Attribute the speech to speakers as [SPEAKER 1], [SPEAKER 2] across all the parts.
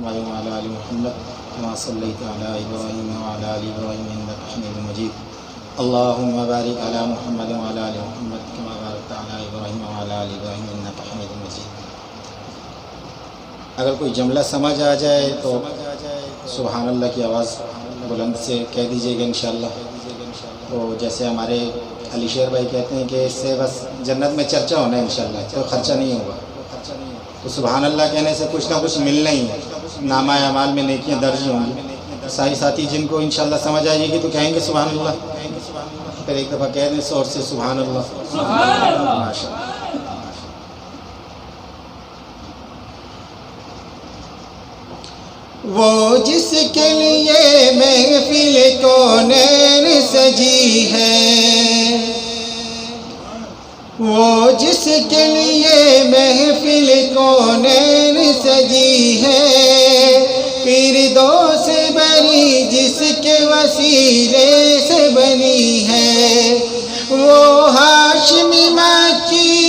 [SPEAKER 1] وعلى آل محمد كما صليت على إبراهيم وعلى آل إبراهيم إنك حميد مجيد اللهم بارك على محمد وعلى آل محمد كما باركت على إبراهيم وعلى آل إبراهيم إنك حميد مجيد. اگر کوئی جملہ سمجھ آ جائے تو سبحان اللہ کی آواز بلند سے کہہ دیجیے گا انشاءاللہ. تو جیسے ہمارے علی شیر بھائی کہتے ہیں کہ اس سے بس جنت میں چرچا ہونا ہے انشاءاللہ، تو خرچہ نہیں ہوگا. تو سبحان اللہ کہنے سے کچھ نہ کچھ ملنا ہی ہے، نامہ اعمال میں نیکیاں درج ہوں گی. ساری ساتھی جن کو انشاءاللہ سمجھ آئے گی تو کہیں گے سبحان اللہ، پھر ایک دفعہ کہہ دیں زور سے سبحان اللہ. ماشاء اللہ. وہ جس کے لیے محفل کونین سجی ہے، وہ جس کے لیے محفل کونین سجی ہے، فردوس بری جس کے وسیلے سے بنی ہے، وہ ہاشمی مکی،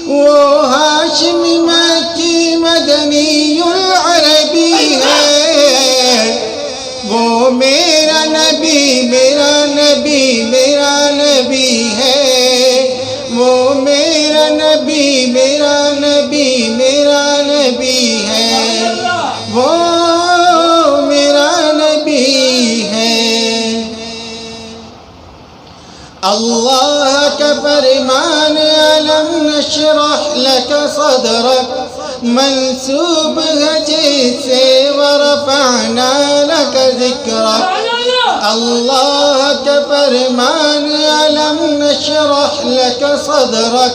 [SPEAKER 1] وہ ہاشمی مکی مدنی العربی ہے، وہ میرا نبی میرا نبی میرا نبی ہے، وہ میرا نبی میرا نبی میرا نبی ہے، وہ میرا نبی ہے. اللہ کا فرمان علم نشرح لك صدرك منسوب ہے جس سے ورفعنا لك ذکرک. اللہ کا فرمان علم نشرح لك صدرك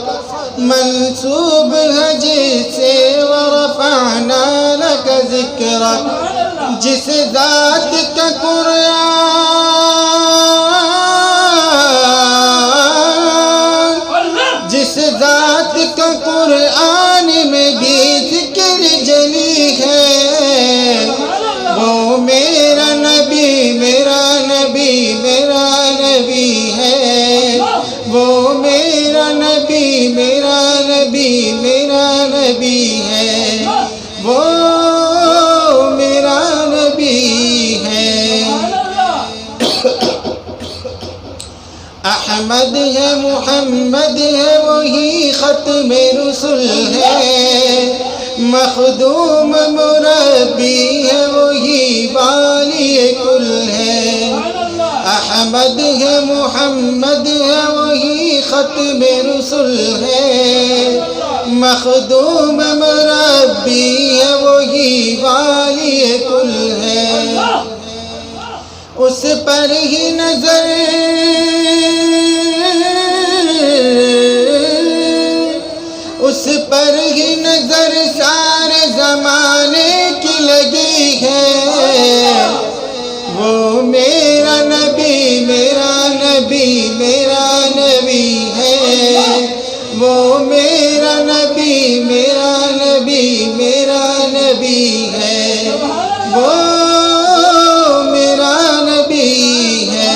[SPEAKER 1] منسوب ہے جس سے ورفعنا لك ذکرک. جس ذات کا قرآن، جس ذات کا قرآن میں بھی ذکر جلی ہے، وہ میرا نبی میرا نبی میرا نبی ہے، وہ میرا نبی میرا نبی میرا نبی ہے، وہ میرا نبی ہے. احمد ہے محمد ہے وہی ختم رسل ہے، مخدوم مربی ہے وہی والی کل ہے. احمد ہے محمد ہے وہی ختم رسل ہے، مخدوم مربی ہے وہی والی کل ہے. اس پر ہی نظر، اس پر ہی نظر سارے زمانے کی لگی ہے، وہ میرا نبی میرا نبی میرا نبی ہے، وہ میرا نبی میرا نبی میرا نبی ہے، وہ میرا نبی ہے.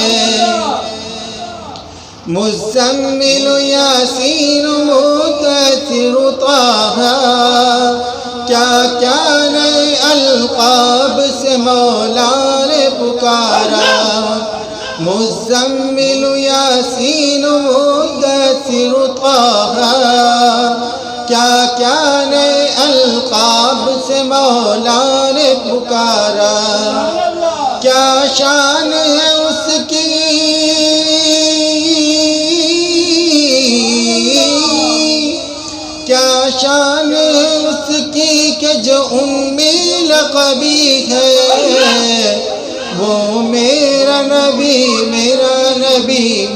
[SPEAKER 1] مزمل یاسین مدثر طه، کیا کیا نئے القاب سے مولا نے پکارا. مزمل یاسین مدثر طه، کیا کیا نئے القاب سے مولا نے پکارا. کیا شان ہے اس کی، کیا شان ہے اس کی کہ جو امی لقبی ہے، وہ میرا نبی میرا نبی